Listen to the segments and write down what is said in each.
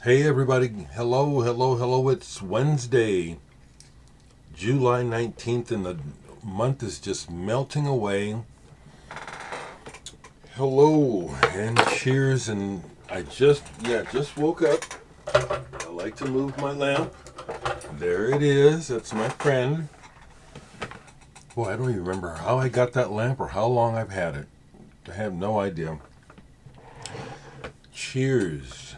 Hey everybody, hello, hello, hello. It's Wednesday, July 19th, and the month is just melting away. Hello, and cheers, and just woke up. I like to move my lamp. There it is, that's my friend. Boy, I don't even remember how I got that lamp or how long I've had it. I have no idea. Cheers.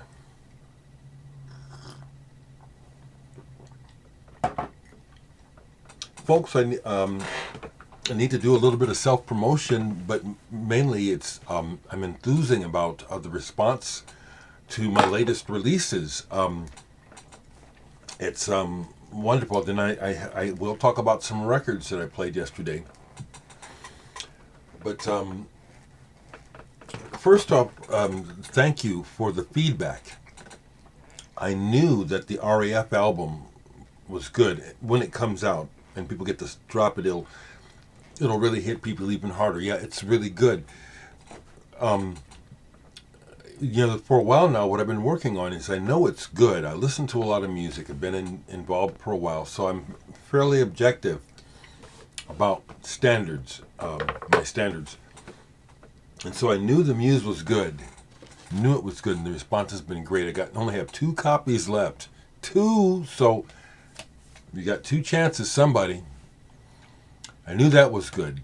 Folks, I need to do a little bit of self promotion, but mainly I'm enthusing about the response to my latest releases. It's wonderful. Then I will talk about some records that I played yesterday. But first off, thank you for the feedback. I knew that the RAF album was good when it comes out, and people get to drop it. It'll really hit people even harder. Yeah, it's really good. Um, for a while now, what I've been working on is I know it's good. I listen to a lot of music. I've been involved for a while, so I'm fairly objective about standards, my standards. And so I knew the muse was good. Knew it was good, and the response has been great. Only have 2 copies left. 2, so you got 2 chances, somebody. I knew that was good.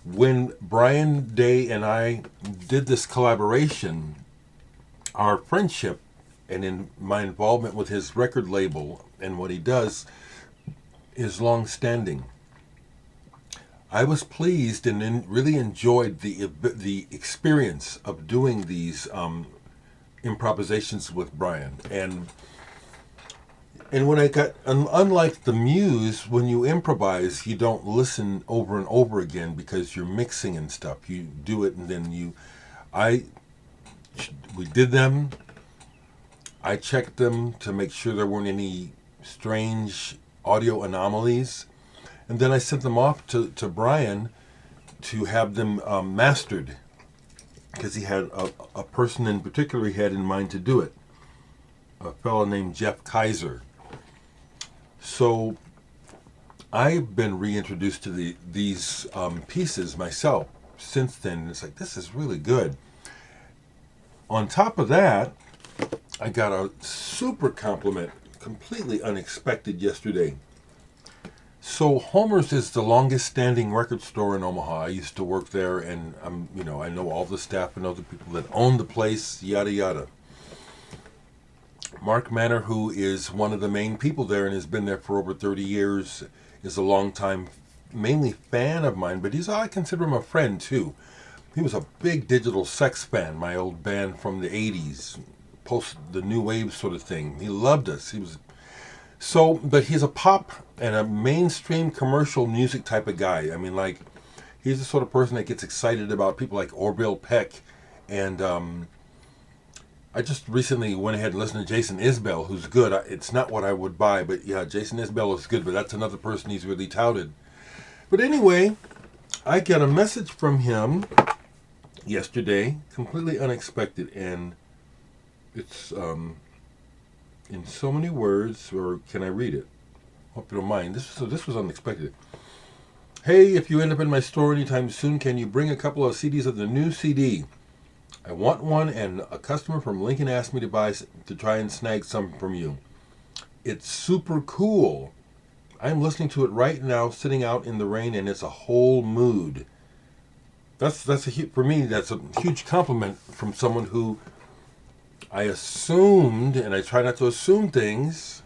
When Brian Day and I did this collaboration, our friendship and in my involvement with his record label and what he does is long standing. I was pleased and really enjoyed the experience of doing these improvisations with Brian. And when I got, unlike the muse, when you improvise, you don't listen over and over again because you're mixing and stuff. You do it and then we did them. I checked them to make sure there weren't any strange audio anomalies. And then I sent them off to Brian to have them mastered because he had a person in particular he had in mind to do it, a fellow named Jeff Kaiser. So I've been reintroduced to these pieces myself since then. And it's like, this is really good. On top of that, I got a super compliment, completely unexpected yesterday. So Homer's is the longest standing record store in Omaha. I used to work there, and I know all the staff and all the people that own the place, yada yada. Mark Manor, who is one of the main people there and has been there for over 30 years, is a longtime, mainly fan of mine, but I consider him a friend too. He was a big Digital Sex fan, my old band from the 80s, post the new wave sort of thing. He loved us. But he's a pop and a mainstream commercial music type of guy. I mean, like, he's the sort of person that gets excited about people like Orville Peck and I just recently went ahead and listened to Jason Isbell, who's good. It's not what I would buy, but yeah, Jason Isbell is good, but that's another person he's really touted. But anyway, I got a message from him yesterday, completely unexpected, and it's in so many words, or can I read it? Hope you don't mind. This was unexpected. Hey, if you end up in my store anytime soon, can you bring a couple of CDs of the new CD? I want one, and a customer from Lincoln asked me to try and snag some from you. It's super cool. I'm listening to it right now, sitting out in the rain, and it's a whole mood. For me, that's a huge compliment from someone who I assumed, and I try not to assume things.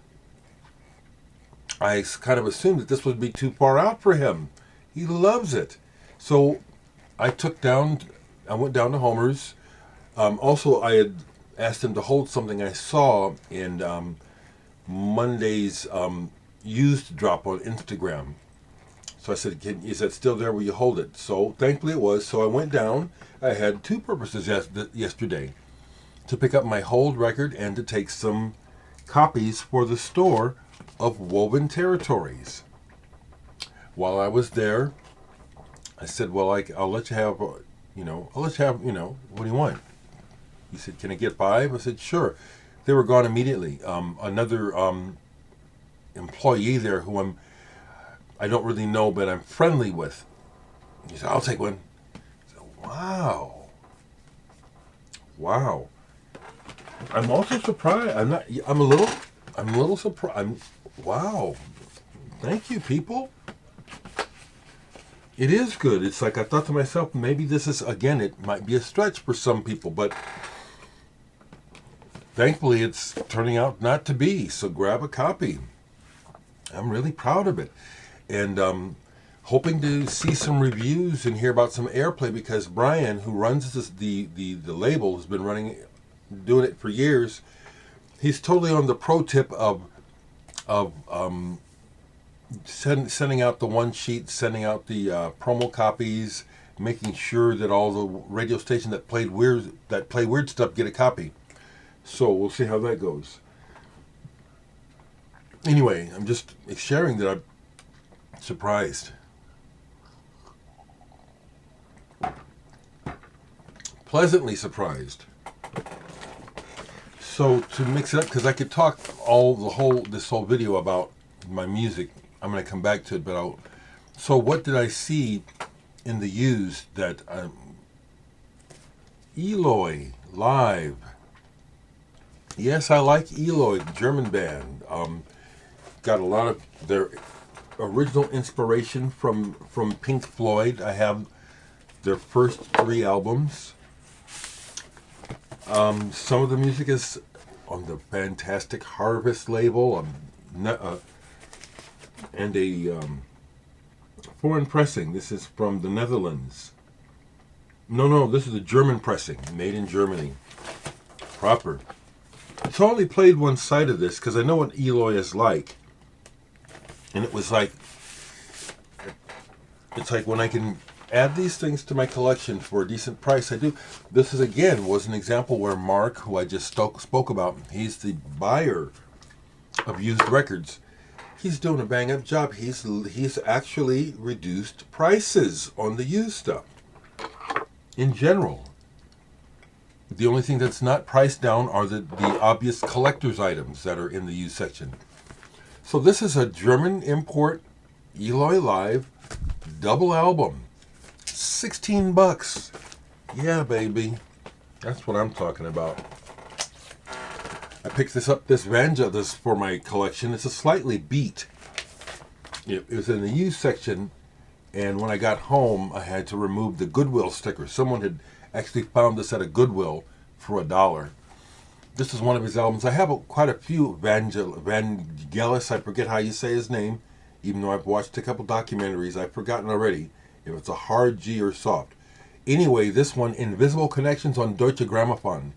I kind of assumed that this would be too far out for him. He loves it. So I went down to Homer's. Also, I had asked him to hold something I saw in Monday's used drop on Instagram. So I said, is that still there? Will you hold it? So thankfully it was. So I went down. I had 2 purposes yesterday. To pick up my hold record and to take some copies for the store of Woven Territories. While I was there, I said, well, I'll let you have, what do you want? He said, can I get 5? I said, sure. they were gone immediately. Another employee there who I don't really know, but I'm friendly with. He said, "I'll take one." I said, wow, wow. I'm also surprised. I'm not. I'm a little surprised. Wow. Thank you, people. It is good. It's like I thought to myself, maybe this is, again, it might be a stretch for some people, but thankfully it's turning out not to be. So grab a copy. I'm really proud of it. And hoping to see some reviews and hear about some airplay, because Brian, who runs the label, has been doing it for years. He's totally on the pro tip of sending out the one sheet, sending out the promo copies, making sure that all the radio stations that play weird stuff get a copy. So we'll see how that goes. Anyway, I'm just sharing that I'm surprised. Pleasantly surprised. So to mix it up, because I could talk this whole video about my music. I'm going to come back to it, but so what did I see in the used that Eloy live? Yes, I like Eloy, the German band. Got a lot of their original inspiration from Pink Floyd. I have their first 3 albums. Some of the music is on the fantastic Harvest label, and a foreign pressing. This is from the Netherlands. No, this is a German pressing, made in Germany. Proper. So I only played one side of this because I know what Eloy is like. And it was like, it's like when I can add these things to my collection for a decent price, I do. This was an example where Mark, who I just spoke about, he's the buyer of used records. He's doing a bang up job. He's actually reduced prices on the used stuff. In general, the only thing that's not priced down are the obvious collector's items that are in the used section. So this is a German import Eloy Live double album. $16. Yeah, baby. That's what I'm talking about. I picked this Vangelis for my collection. It's a slightly beat. It was in the used section, and when I got home, I had to remove the Goodwill sticker. Someone had actually found this at a Goodwill for $1. This is one of his albums. I have quite a few Vangelis. I forget how you say his name, even though I've watched a couple documentaries. I've forgotten already if it's a hard G or soft. Anyway, this one, Invisible Connections on Deutsche Grammophon.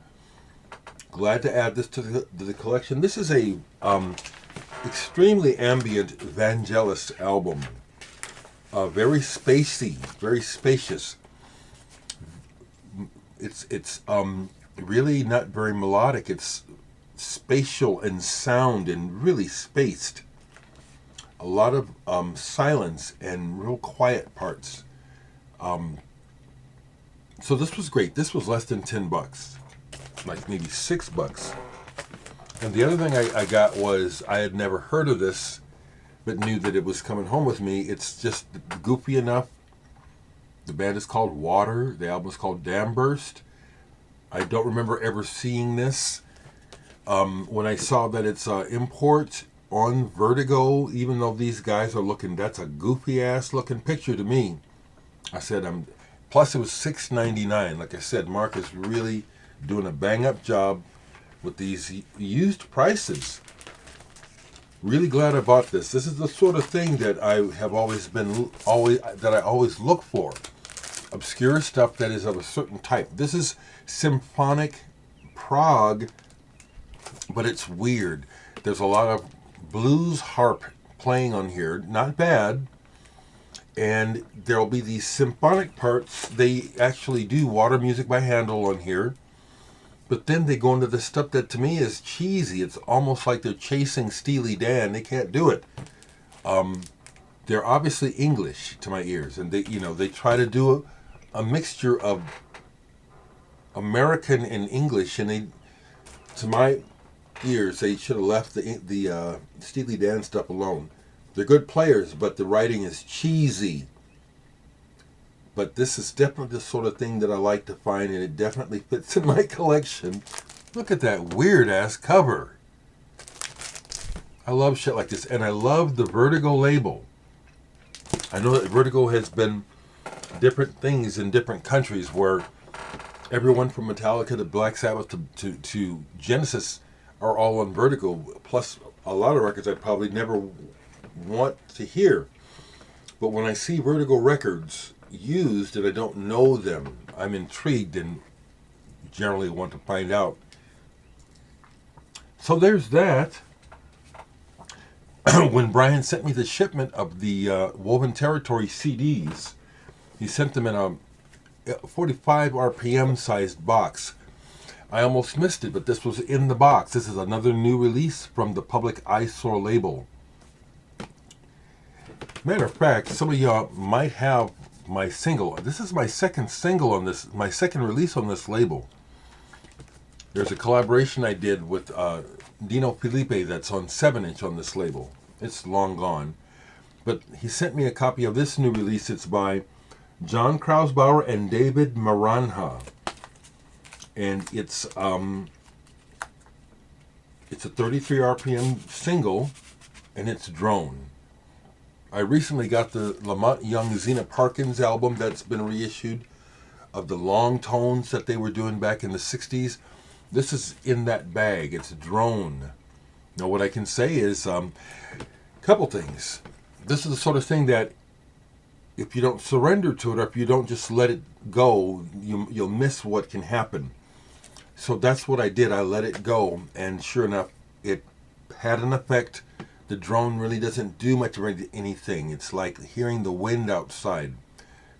Glad to add this to the collection. This is a extremely ambient Vangelis album. Very spacey, very spacious. It's really not very melodic. It's spatial and sound and really spaced. A lot of silence and real quiet parts. So this was great. This was less than $10, like maybe $6. And the other thing I got was, I had never heard of this, but knew that it was coming home with me. It's just goofy enough. The band is called Water. The album is called Damburst. I don't remember ever seeing this. When I saw that it's import on Vertigo, even though these guys are looking, that's a goofy ass looking picture to me. I said, plus it was $6.99. Like I said, Mark is really doing a bang up job with these used prices. Really glad I bought this. This is the sort of thing that I have always look for. Obscure stuff that is of a certain type. This is symphonic prog, but it's weird. There's a lot of blues harp playing on here. Not bad. And there'll be these symphonic parts. They actually do water music by Handel on here. But then they go into the stuff that to me is cheesy. It's almost like they're chasing Steely Dan. They can't do it. They're obviously English to my ears, and they try to do a mixture of American and English, and to my years they should have left the Steely Dan stuff alone. They're good players, but the writing is cheesy. But this is definitely the sort of thing that I like to find, and it definitely fits in my collection. Look at that weird-ass cover. I love shit like this, and I love the Vertigo label. I know that Vertigo has been different things in different countries where everyone from Metallica to Black Sabbath to Genesis are all on Vertigo, plus a lot of records I probably never want to hear. But when I see Vertigo records used and I don't know them, I'm intrigued and generally want to find out. So there's that. When Brian sent me the shipment of the Woven Territory CDs, he sent them in a 45 RPM sized box. I almost missed it, but this was in the box. This is another new release from the Public Eyesore label. Matter of fact, some of y'all might have my single. This is my second single on this, my second release on this label. There's a collaboration I did with Dino Felipe that's on 7-inch on this label. It's long gone. But he sent me a copy of this new release. It's by John Krausbauer and David Maranja. And it's a 33 RPM single, and it's drone. I recently got the Lamont Young Zena Parkins album that's been reissued of the long tones that they were doing back in the 60s. This is in that bag. It's drone. Now what I can say is a couple things. This is the sort of thing that if you don't surrender to it, or if you don't just let it go, you'll miss what can happen. So that's what I did. I let it go, and sure enough, it had an effect. The drone really doesn't do much of anything. It's like hearing the wind outside.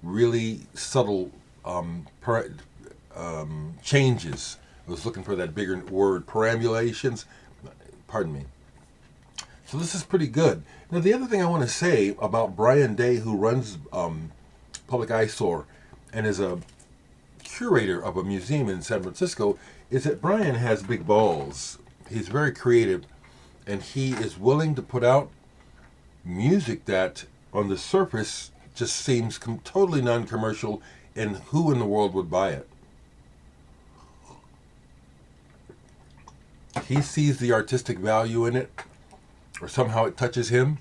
Really subtle changes. I was looking for that bigger word. Perambulations. Pardon me. So this is pretty good. Now the other thing I want to say about Brian Day, who runs Public Eyesore and is a curator of a museum in San Francisco, is that Brian has big balls. He's very creative, and he is willing to put out music that on the surface just seems totally non-commercial, and who in the world would buy it? He sees the artistic value in it, or somehow it touches him.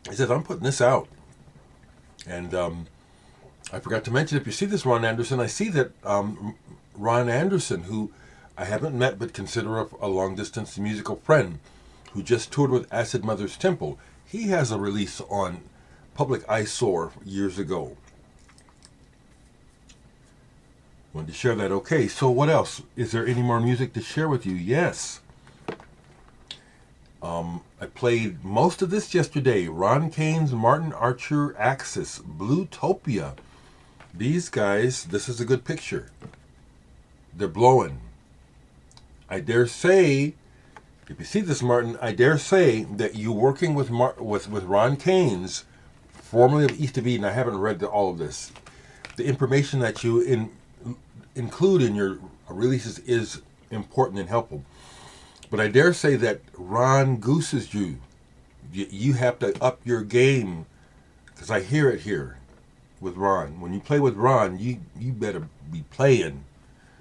He says, I'm putting this out. And I forgot to mention, if you see this Ron Anderson, I see that Ron Anderson, who I haven't met but consider a long-distance musical friend, who just toured with Acid Mother's Temple, he has a release on Public Eyesore years ago. Wanted to share that. Okay, so what else? Is there any more music to share with you? Yes. I played most of this yesterday. Ron Caines, Martin Archer, Axis, Blutopia. These guys, this is a good picture. They're blowing. I dare say, if you see this, Martin, I dare say that you working with Ron Caines, formerly of East of Eden. I haven't read all of this. The information that you include in your releases is important and helpful. But I dare say that Ron gooses you. You have to up your game, because I hear it here with Ron. When you play with Ron, you better be playing.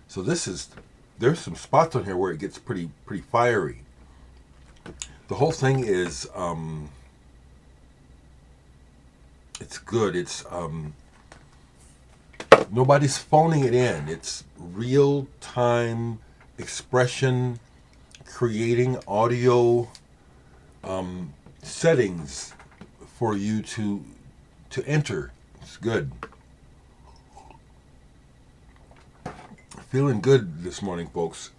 So there's some spots on here where it gets pretty fiery. The whole thing is it's good. It's nobody's phoning it in. It's real time expression, creating audio settings for you to enter. It's good. Feeling good this morning, folks.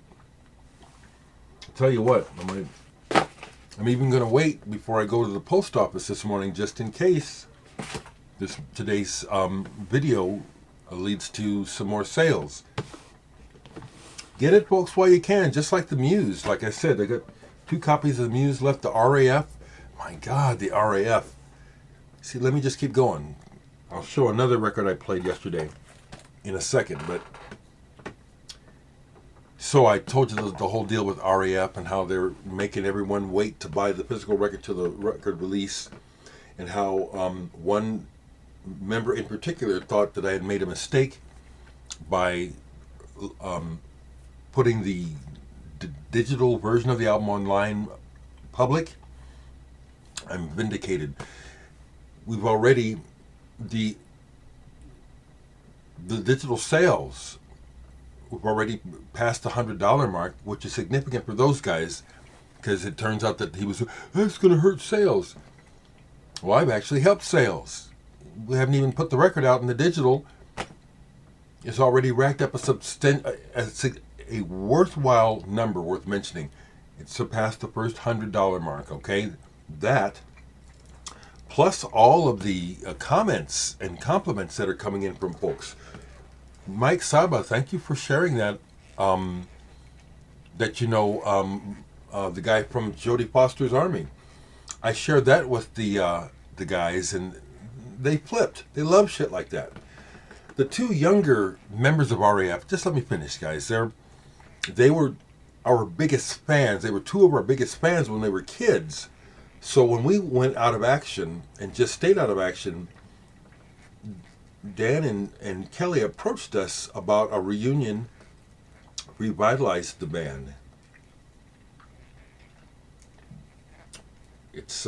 I'll tell you what, I'm even going to wait before I go to the post office this morning, just in case today's video leads to some more sales. Get it, folks, while you can, just like the Muse. Like I said, I got 2 copies of the Muse left. The RAF. My God, the RAF. See, let me just keep going. I'll show another record I played yesterday in a second, but So I told you the whole deal with RAF and how they're making everyone wait to buy the physical record to the record release, and how one member in particular thought that I had made a mistake by putting the digital version of the album online public. I'm vindicated. We've already the digital sales. We've already passed the $100 mark, which is significant for those guys, because it turns out that he was, that's going to hurt sales. Well, I've actually helped sales. We haven't even put the record out in the digital. It's already racked up a worthwhile number worth mentioning. It surpassed the first $100 mark, okay? That, plus all of the comments and compliments that are coming in from folks. Mike Saba, thank you for sharing that. That the guy from Jodie Foster's Army. I shared that with the guys, and they flipped. They love shit like that. The two younger members of RAF, just let me finish, guys. They were our biggest fans. They were two of our biggest fans when they were kids. So when we went out of action and just stayed out of action, Dan and Kelly approached us about a reunion, revitalized the band. It's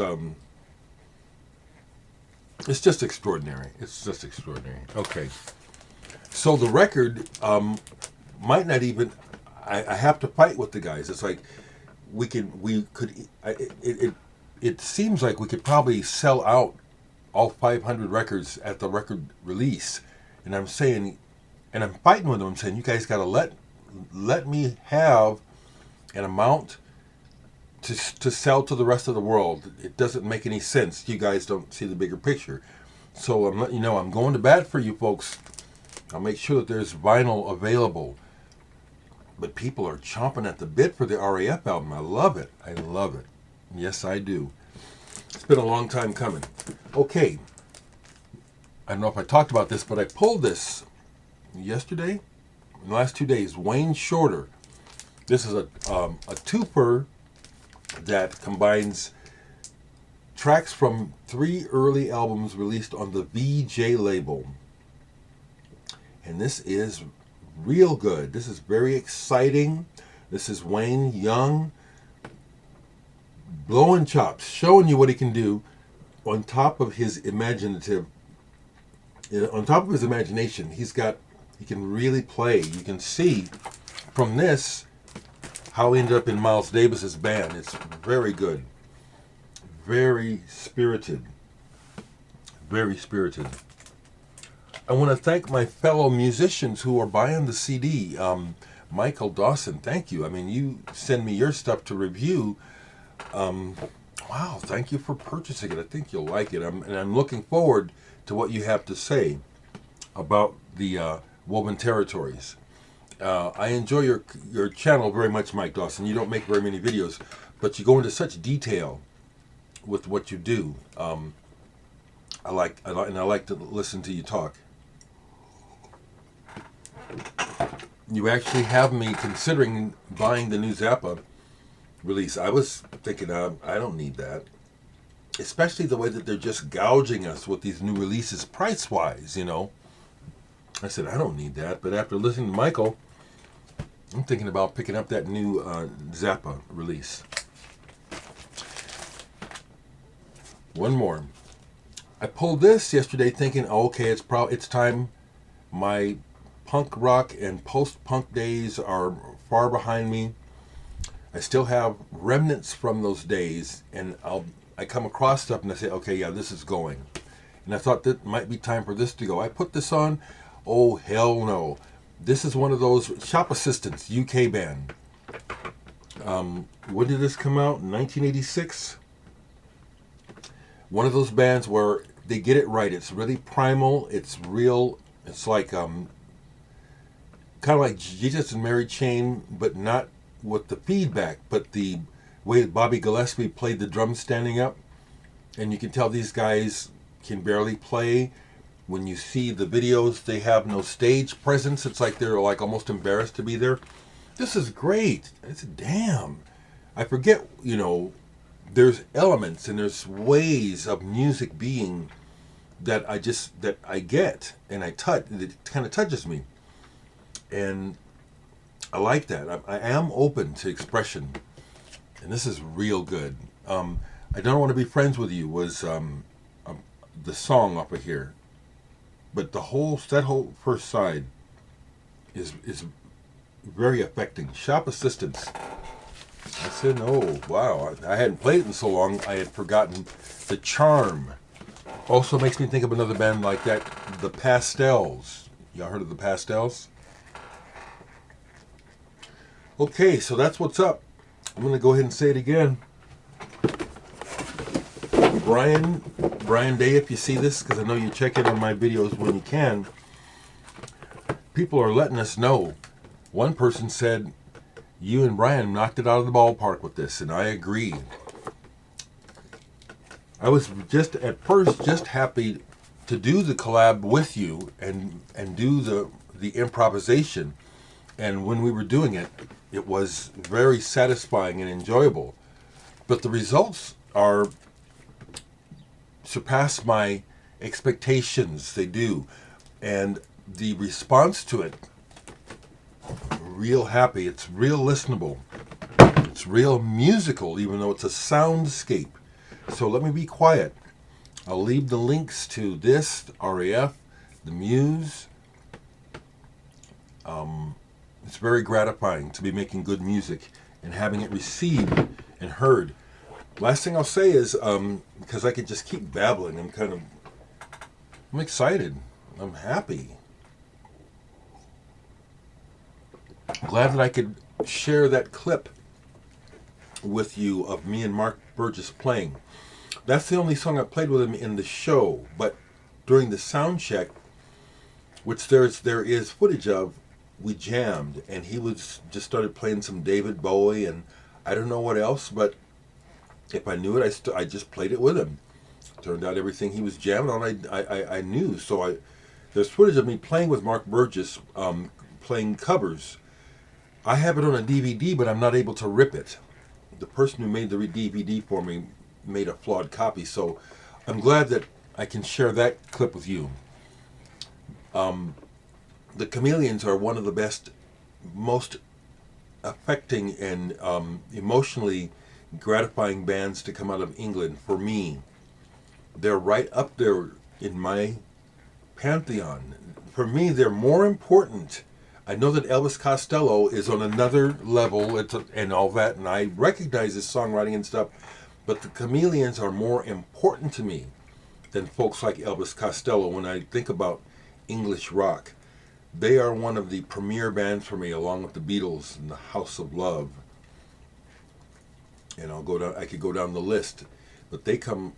just extraordinary. It's just extraordinary. Okay. So the record might not even. I have to fight with the guys. It's like it seems like we could probably sell out all 500 records at the record release, and I'm saying, and I'm fighting with them. I'm saying, you guys got to let me have an amount to sell to the rest of the world. It doesn't make any sense. You guys don't see the bigger picture. So I'm letting you know, I'm going to bat for you folks. I'll make sure that there's vinyl available. But people are chomping at the bit for the RAF album. I love it. I love it. Yes, I do. It's been a long time coming. Okay. I don't know if I talked about this, but I pulled this yesterday, in the last 2 days. Wayne Shorter. This is a twofer that combines tracks from 3 early albums released on the VJ label. And this is real good. This is very exciting. This is Wayne Young blowing chops, showing you what he can do on top of his imagination. He can really play. You can see from this how he ended up in Miles Davis's band. It's very good. Very spirited. Very spirited. I want to thank my fellow musicians who are buying the CD. Michael Dawson, thank you. I mean, you send me your stuff to review. Wow, thank you for purchasing it. I think you'll like it. I'm looking forward to what you have to say about the Woven Territories. I enjoy your channel very much, Mike Dawson. You don't make very many videos, but you go into such detail with what you do. I like to listen to you talk. You actually have me considering buying the new Zappa release. I was thinking, I don't need that. Especially the way that they're just gouging us with these new releases price-wise, you know. I said, I don't need that. But after listening to Michael, I'm thinking about picking up that new Zappa release. One more. I pulled this yesterday thinking, oh, okay, it's time. My punk rock and post-punk days are far behind me. I still have remnants from those days, and I come across stuff and I say, okay, yeah, this is going. And I thought that might be time for this to go. I put this on. Oh, hell no. This is one of those Shop Assistants, UK band. When did this come out? 1986? One of those bands where they get it right. It's really primal. It's real. It's like kind of like Jesus and Mary Chain, but not with the feedback, but the way Bobby Gillespie played the drums standing up. And you can tell these guys can barely play. When you see the videos, they have no stage presence. It's like they're like almost embarrassed to be there. this is great. I said, damn. I forget, there's elements and there's ways of music being that I get and I touch. It kind of touches me, and I like that. I am open to expression, and this is real good. I Don't Want to Be Friends with You was the song up here, but that whole first side is very affecting. Shop Assistance. I said, oh wow, I hadn't played it in so long I had forgotten the charm. Also makes me think of another band like that, the Pastels. Y'all heard of the Pastels? Okay, so that's what's up. I'm going to go ahead and say it again. Brian Day, if you see this, because I know you check in on my videos when you can, people are letting us know. One person said, you and Brian knocked it out of the ballpark with this, and I agree. I was at first happy to do the collab with you and do the improvisation. And when we were doing it, it was very satisfying and enjoyable. But the results surpass my expectations. They do. And the response to it, real happy. It's real listenable. It's real musical, even though it's a soundscape. So let me be quiet. I'll leave the links to this, RAF, the Muse. It's very gratifying to be making good music and having it received and heard. Last thing I'll say is, because I could just keep babbling, I'm excited. I'm happy. Glad that I could share that clip with you of me and Mark Burgess playing. That's the only song I played with him in the show, but during the sound check, which there is footage of, we jammed, and he just started playing some David Bowie and I don't know what else, but if I knew it, I just played it with him. Turned out everything he was jamming on, I knew. So there's footage of me playing with Mark Burgess, playing covers. I have it on a DVD, but I'm not able to rip it. The person who made the DVD for me made a flawed copy, so I'm glad that I can share that clip with you. The Chameleons are one of the best, most affecting and emotionally gratifying bands to come out of England for me. They're right up there in my pantheon. For me, they're more important. I know that Elvis Costello is on another level and all that, and I recognize his songwriting and stuff, but the Chameleons are more important to me than folks like Elvis Costello when I think about English rock. They are one of the premier bands for me, along with the Beatles and the House of Love. And I could go down the list, but they come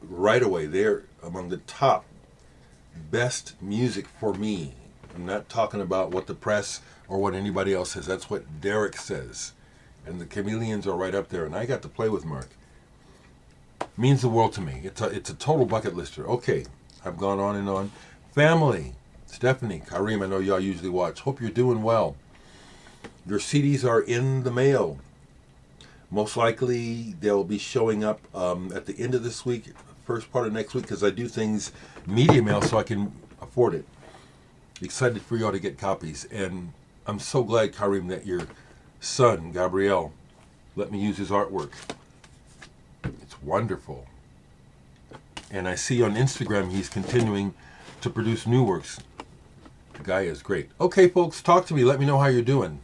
right away. They're among the top best music for me. I'm not talking about what the press or what anybody else says. That's what Dereck says. And the Chameleons are right up there. And I got to play with Mark. Means the world to me. It's a total bucket lister. Okay, I've gone on and on. Family. Stephanie, Kareem, I know y'all usually watch. Hope you're doing well. Your CDs are in the mail. Most likely they'll be showing up at the end of this week, first part of next week, because I do things media mail so I can afford it. Excited for y'all to get copies. And I'm so glad, Kareem, that your son, Gabriel, let me use his artwork. It's wonderful. And I see on Instagram he's continuing to produce new works. The guy is great. Okay, folks, talk to me. Let me know how you're doing.